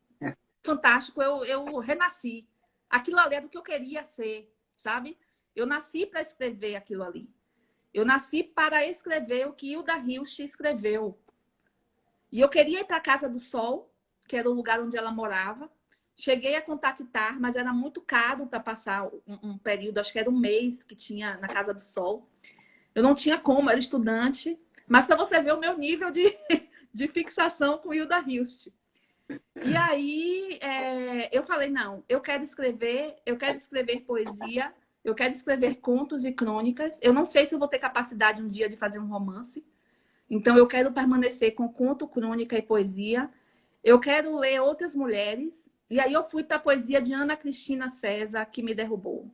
fantástico. Eu renasci. Aquilo ali era o que eu queria ser, sabe? Eu nasci para escrever aquilo ali. Eu nasci para escrever o que Hilda Hilst escreveu. E eu queria ir para a Casa do Sol, que era o lugar onde ela morava. Cheguei a contactar, mas era muito caro para passar um período, acho que era um mês que tinha na Casa do Sol. Eu não tinha como, era estudante. Mas para você ver o meu nível de fixação com Hilda Hilst. E aí eu falei, não, eu quero escrever poesia, eu quero escrever contos e crônicas. Eu não sei se eu vou ter capacidade um dia de fazer um romance. Então, eu quero permanecer com conto, crônica e poesia. Eu quero ler outras mulheres. E aí eu fui para a poesia de Ana Cristina César, que me derrubou.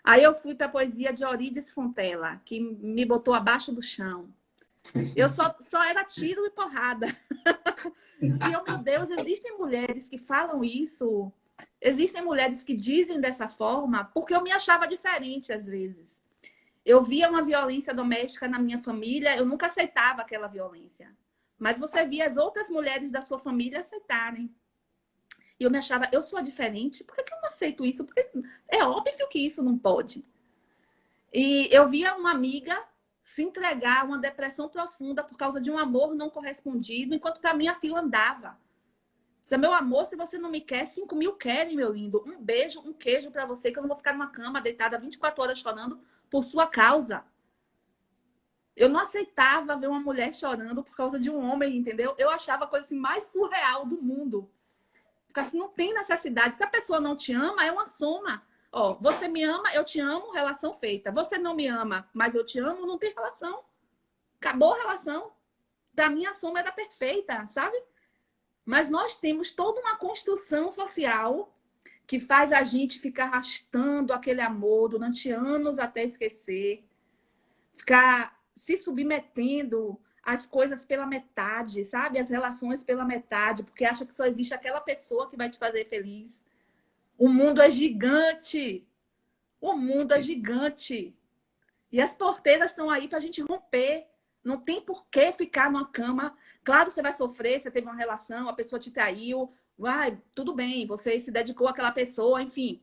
Aí eu fui para a poesia de Eurídice Fontella, que me botou abaixo do chão. Eu só era tiro e porrada. E eu, meu Deus, existem mulheres que falam isso. Existem mulheres que dizem dessa forma, porque eu me achava diferente às vezes. Eu via uma violência doméstica na minha família, eu nunca aceitava aquela violência. Mas você via as outras mulheres da sua família aceitarem. E eu me achava, eu sou diferente, por que eu não aceito isso? Porque é óbvio que isso não pode. E eu via uma amiga se entregar a uma depressão profunda por causa de um amor não correspondido, enquanto para mim a fila andava. Dizia, meu amor, se você não me quer, 5.000 querem, meu lindo. Um beijo, um queijo para você, que eu não vou ficar numa cama deitada 24 horas chorando por sua causa. Eu não aceitava ver uma mulher chorando por causa de um homem, entendeu? Eu achava a coisa assim, mais surreal do mundo. Porque assim, não tem necessidade. Se a pessoa não te ama, é uma soma. Ó, você me ama, eu te amo, relação feita. Você não me ama, mas eu te amo, não tem relação. Acabou a relação. Da minha soma era perfeita, sabe? Mas nós temos toda uma construção social que faz a gente ficar arrastando aquele amor durante anos até esquecer. Ficar se submetendo às coisas pela metade, sabe? As relações pela metade, porque acha que só existe aquela pessoa que vai te fazer feliz. O mundo é gigante. O mundo é gigante. E as porteiras estão aí para a gente romper. Não tem por que ficar numa cama. Claro, você vai sofrer, você teve uma relação, a pessoa te traiu. Vai, tudo bem, você se dedicou àquela pessoa, enfim.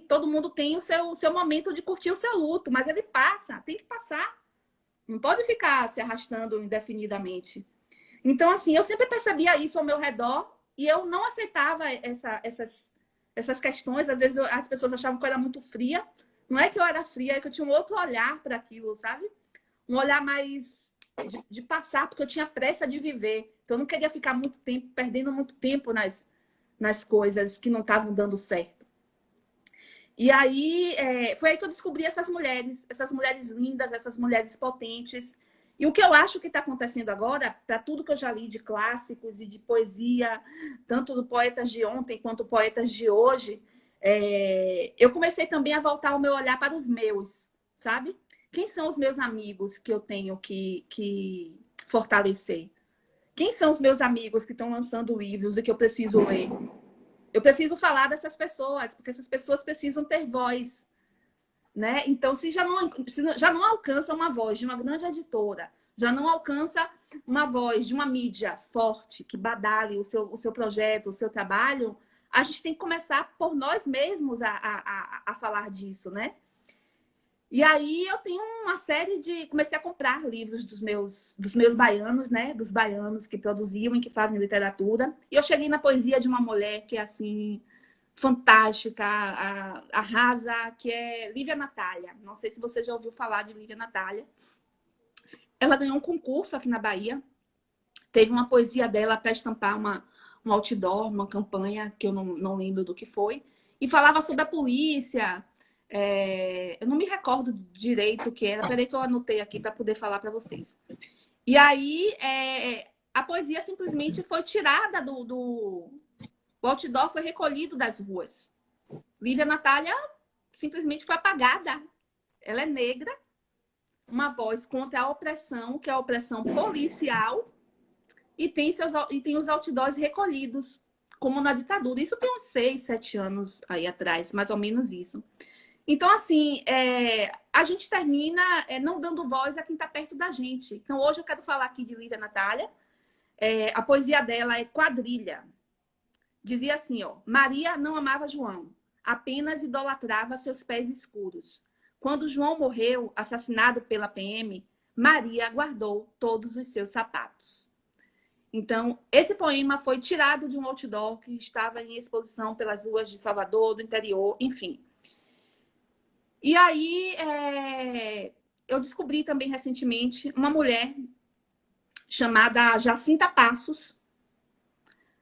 Todo mundo tem o seu momento de curtir o seu luto, mas ele passa, tem que passar. Não pode ficar se arrastando indefinidamente. Então, assim, eu sempre percebia isso ao meu redor e eu não aceitava essas questões. Às vezes as pessoas achavam que eu era muito fria. Não é que eu era fria, é que eu tinha um outro olhar para aquilo, sabe? Um olhar mais de passar, porque eu tinha pressa de viver. Então, eu não queria ficar muito tempo, perdendo muito tempo nas coisas que não estavam dando certo. E aí, foi aí que eu descobri essas mulheres lindas, essas mulheres potentes. E o que eu acho que está acontecendo agora, para tudo que eu já li de clássicos e de poesia, tanto do poetas de ontem quanto poetas de hoje, eu comecei também a voltar o meu olhar para os meus, sabe? Quem são os meus amigos que eu tenho que fortalecer? Quem são os meus amigos que estão lançando livros e que eu preciso ler? Eu preciso falar dessas pessoas, porque essas pessoas precisam ter voz, né? Então, se já não alcança uma voz de uma grande editora, já não alcança uma voz de uma mídia forte, que badale o seu projeto, o seu trabalho, a gente tem que começar por nós mesmos a falar disso, né? E aí eu tenho uma série de... Comecei a comprar livros dos meus baianos, né? Dos baianos que produziam e que fazem literatura. E eu cheguei na poesia de uma mulher que é, assim, fantástica, arrasa, que é Lívia Natália. Não sei se você já ouviu falar de Lívia Natália. Ela ganhou um concurso aqui na Bahia. Teve uma poesia dela para estampar um outdoor, uma campanha, que eu não lembro do que foi. E falava sobre a polícia... eu não me recordo direito o que era. Peraí que eu anotei aqui para poder falar para vocês. E aí, a poesia simplesmente foi tirada o outdoor foi recolhido das ruas. Lívia Natália simplesmente foi apagada. Ela é negra, uma voz contra a opressão, que é a opressão policial, e tem os outdoors recolhidos. como na ditadura. Isso tem uns 6, 7 anos aí atrás, mais ou menos isso. Então, assim, a gente termina não dando voz a quem está perto da gente. Então, hoje eu quero falar aqui de Lívia Natália. A poesia dela é Quadrilha. Dizia assim, ó: Maria não amava João, apenas idolatrava seus pés escuros. Quando João morreu, assassinado pela PM, Maria guardou todos os seus sapatos. Então, esse poema foi tirado de um outdoor que estava em exposição pelas ruas de Salvador, do interior, enfim. E aí, eu descobri também recentemente uma mulher chamada Jacinta Passos.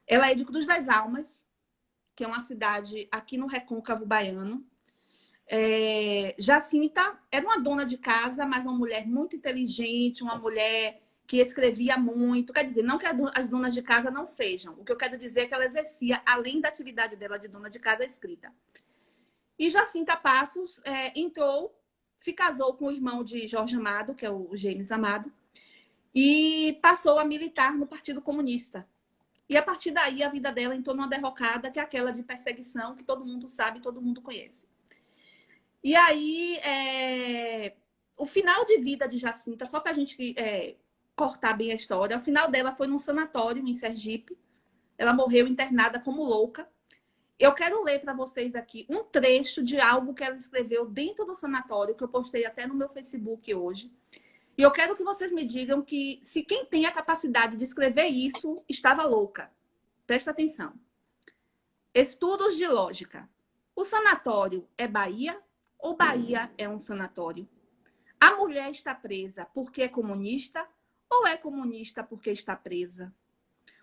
Ela é de Cruz das Almas, que é uma cidade aqui no Recôncavo Baiano. Jacinta era uma dona de casa, mas uma mulher muito inteligente, uma mulher que escrevia muito. Quer dizer, não que as donas de casa não sejam. O que eu quero dizer é que ela exercia, além da atividade dela de dona de casa, a escrita. E Jacinta Passos entrou, se casou com o irmão de Jorge Amado, que é o James Amado, e passou a militar no Partido Comunista. E a partir daí a vida dela entrou numa derrocada, que é aquela de perseguição que todo mundo sabe, todo mundo conhece. E aí, o final de vida de Jacinta, só para a gente cortar bem a história, o final dela foi num sanatório em Sergipe. Ela morreu internada como louca. Eu quero ler para vocês aqui um trecho de algo que ela escreveu dentro do sanatório, que eu postei até no meu Facebook hoje. E eu quero que vocês me digam que se quem tem a capacidade de escrever isso estava louca. Presta atenção. Estudos de lógica. O sanatório é Bahia ou Bahia é um sanatório? A mulher está presa porque é comunista ou é comunista porque está presa?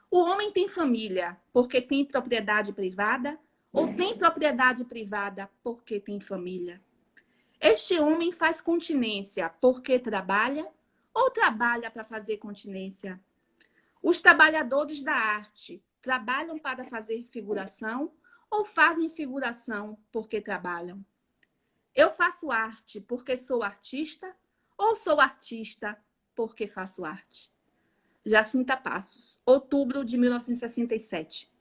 O homem tem família porque tem propriedade privada ou tem propriedade privada porque tem família? Este homem faz continência porque trabalha ou trabalha para fazer continência? Os trabalhadores da arte trabalham para fazer figuração ou fazem figuração porque trabalham? Eu faço arte porque sou artista ou sou artista porque faço arte? Jacinta Passos, outubro de 1967.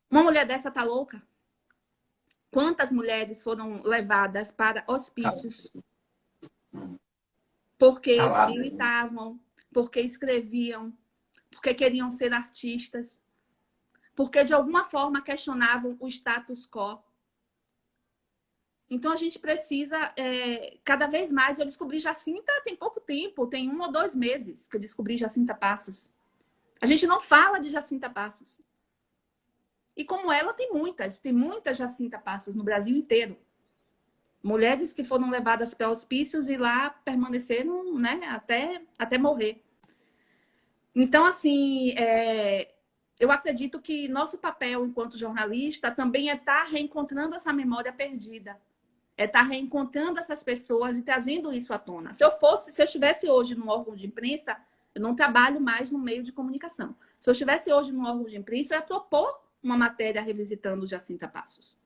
Uma mulher dessa tá louca? Quantas mulheres foram levadas para hospícios porque militavam, porque escreviam, porque queriam ser artistas, porque de alguma forma questionavam o status quo? Então a gente precisa, cada vez mais. Eu descobri Jacinta tem pouco tempo, tem 1 ou 2 meses que eu descobri Jacinta Passos. A gente não fala de Jacinta Passos. E como ela, tem muitas Jacinta Passos no Brasil inteiro. Mulheres que foram levadas para hospícios e lá permaneceram, né, até morrer. Então, assim, eu acredito que nosso papel enquanto jornalista também é estar reencontrando essa memória perdida. É estar reencontrando essas pessoas e trazendo isso à tona. Se eu estivesse hoje num órgão de imprensa, eu não trabalho mais no meio de comunicação. Se eu estivesse hoje num órgão de imprensa, eu ia propor uma matéria revisitando Jacinta Passos.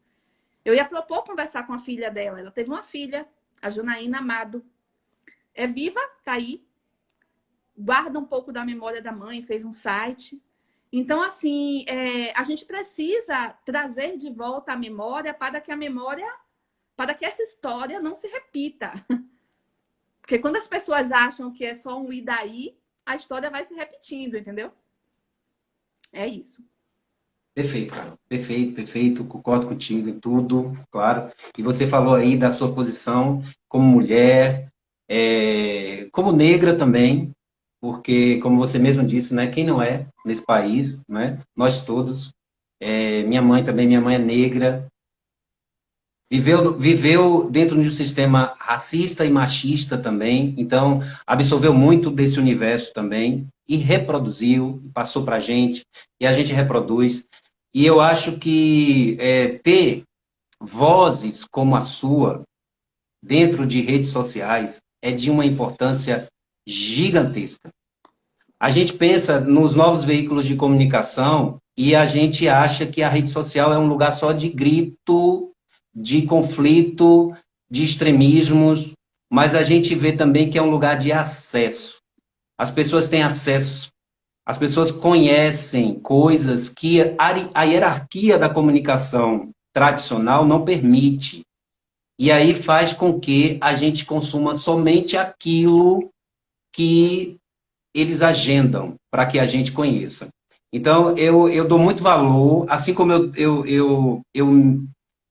Eu ia propor conversar com a filha dela. Ela teve uma filha, a Janaína Amado. É viva, tá aí. Guarda um pouco da memória da mãe, fez um site. Então, assim, a gente precisa trazer de volta a memória para que essa história não se repita. Porque quando as pessoas acham que é só um e daí, a história vai se repetindo, entendeu? É isso. Perfeito, Carol. Perfeito, perfeito. Concordo contigo em tudo, claro. E você falou aí da sua posição como mulher, como negra também, porque, como você mesmo disse, né, quem não é nesse país, né, nós todos. Minha mãe também, minha mãe é negra. Viveu dentro de um sistema racista e machista também, então absorveu muito desse universo também e reproduziu, passou para a gente, e a gente reproduz. E eu acho que ter vozes como a sua dentro de redes sociais é de uma importância gigantesca. A gente pensa nos novos veículos de comunicação e a gente acha que a rede social é um lugar só de grito, de conflito, de extremismos, mas a gente vê também que é um lugar de acesso. As pessoas têm acesso As pessoas conhecem coisas que a hierarquia da comunicação tradicional não permite. E aí faz com que a gente consuma somente aquilo que eles agendam para que a gente conheça. Então, eu dou muito valor, assim como eu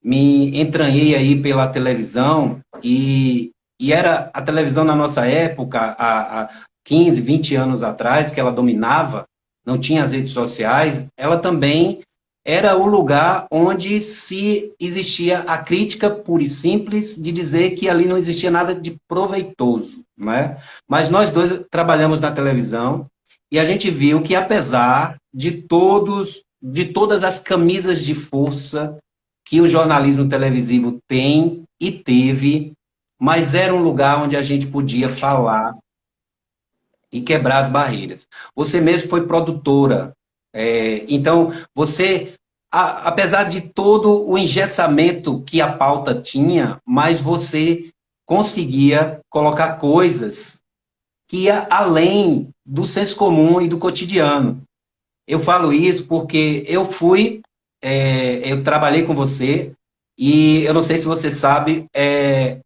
me entranhei aí pela televisão, e era a televisão na nossa época, há 15, 20 anos atrás, que ela dominava, não tinha as redes sociais, ela também era o lugar onde se existia a crítica pura e simples de dizer que ali não existia nada de proveitoso, né? Mas nós dois trabalhamos na televisão e a gente viu que apesar de todas as camisas de força que o jornalismo televisivo tem e teve, mas era um lugar onde a gente podia falar e quebrar as barreiras. Você mesmo foi produtora, então você, apesar de todo o engessamento que a pauta tinha, mas você conseguia colocar coisas que ia além do senso comum e do cotidiano. Eu falo isso porque eu trabalhei com você e eu não sei se você sabe,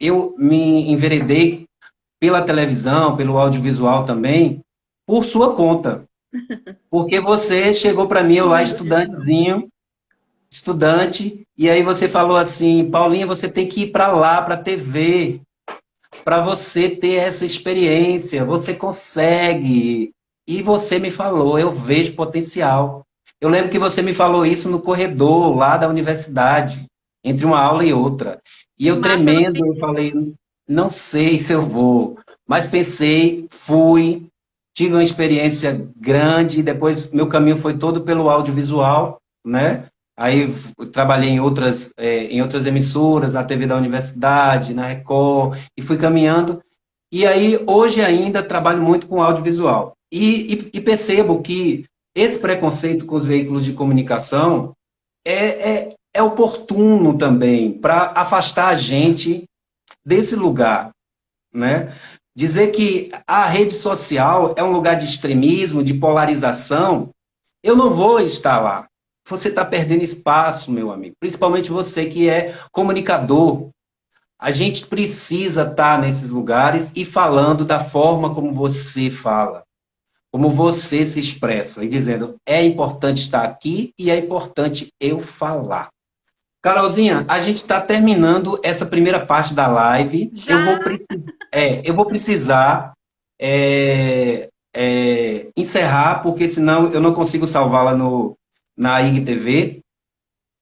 eu me enveredei pela televisão, pelo audiovisual também, por sua conta. Porque você chegou para mim, eu Não lá lembro disso, não. estudante, e aí você falou assim, Paulinha, você tem que ir para lá, para a TV, para você ter essa experiência, você consegue. E você me falou, eu vejo potencial. Eu lembro que você me falou isso no corredor lá da universidade, entre uma aula e outra. E Que eu massa, eu não tremendo, eu falei, não sei se eu vou, mas pensei, fui, tive uma experiência grande, depois meu caminho foi todo pelo audiovisual, né? Aí trabalhei em outras emissoras, na TV da universidade, na Record, e fui caminhando. E aí, hoje ainda, trabalho muito com audiovisual. E percebo que esse preconceito com os veículos de comunicação é oportuno também para afastar a gente desse lugar, né? Dizer que a rede social é um lugar de extremismo, de polarização, eu não vou estar lá. Você está perdendo espaço, meu amigo. Principalmente você que é comunicador. A gente precisa estar nesses lugares e falando da forma como você fala, como você se expressa, e dizendo, é importante estar aqui e é importante eu falar. Carolzinha, a gente está terminando essa primeira parte da live. Já? Eu vou precisar encerrar, porque senão eu não consigo salvá-la na IGTV.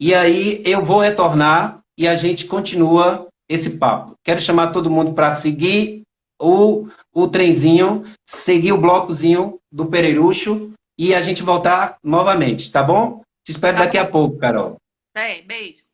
E aí eu vou retornar e a gente continua esse papo. Quero chamar todo mundo para seguir o trenzinho, seguir o blocozinho do Pereirucho e a gente voltar novamente, tá bom? Te espero Tá daqui a bom. pouco, Carol. Beijo.